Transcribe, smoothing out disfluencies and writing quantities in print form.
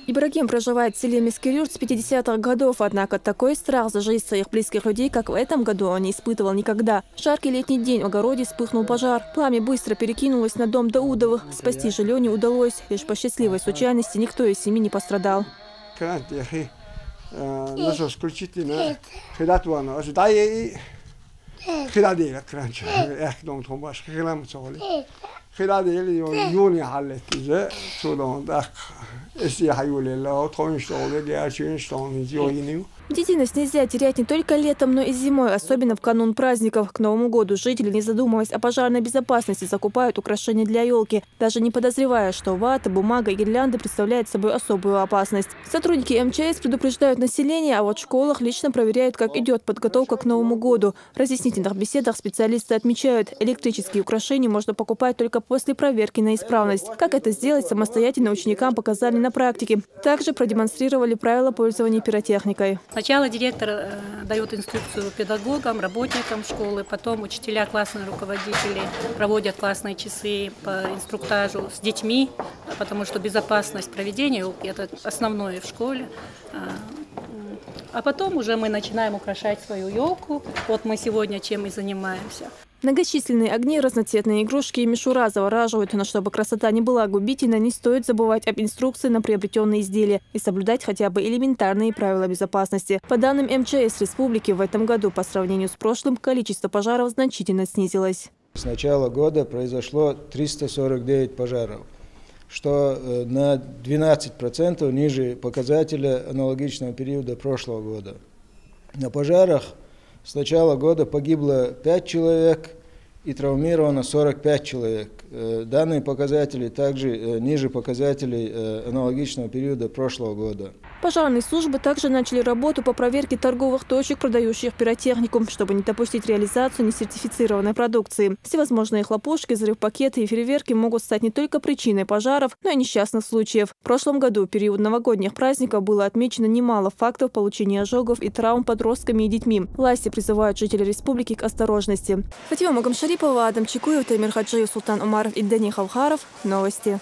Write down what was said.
Ибрагим проживает в селе Мискирюрт с 50-х годов, однако такой страх за жизнь своих близких людей, как в этом году, он не испытывал никогда. В жаркий летний день в огороде вспыхнул пожар. Пламя быстро перекинулось на дом Даудовых. Спасти жилье не удалось. Лишь по счастливой случайности никто из семьи не пострадал. Бдительность нельзя терять не только летом, но и зимой, особенно в канун праздников. К Новому году жители, не задумываясь о пожарной безопасности, закупают украшения для елки, даже не подозревая, что вата, бумага и гирлянды представляют собой особую опасность. Сотрудники МЧС предупреждают население, а вот в школах лично проверяют, как идет подготовка к Новому году. В разъяснительных беседах специалисты отмечают, электрические украшения можно покупать только после проверки на исправность. Как это сделать самостоятельно, ученикам показали на практике. Также продемонстрировали правила пользования пиротехникой. Сначала директор дает инструкцию педагогам, работникам школы, потом учителя, классные руководители проводят классные часы по инструктажу с детьми, потому что безопасность проведения елки – это основное в школе. А потом уже мы начинаем украшать свою елку. Вот мы сегодня чем и занимаемся. Многочисленные огни, разноцветные игрушки и мишура завораживают, но чтобы красота не была губительной, не стоит забывать об инструкции на приобретенные изделия и соблюдать хотя бы элементарные правила безопасности. По данным МЧС республики, в этом году по сравнению с прошлым количество пожаров значительно снизилось. С начала года произошло 349 пожаров, что на 12% ниже показателя аналогичного периода прошлого года. На пожарах с начала года погибло 5 человек и травмировано 45 человек. Данные показатели также ниже показателей аналогичного периода прошлого года. Пожарные службы также начали работу по проверке торговых точек, продающих пиротехнику, чтобы не допустить реализацию несертифицированной продукции. Всевозможные хлопушки, взрыв-пакеты и фейерверки могут стать не только причиной пожаров, но и несчастных случаев. В прошлом году, в период новогодних праздников, было отмечено немало фактов получения ожогов и травм подростками и детьми. Власти призывают жителей республики к осторожности. Фатима Магомшарипова, Адам Чекуев, Таймир Хаджиев, Султан Умаров и Дани Халхаров. Новости.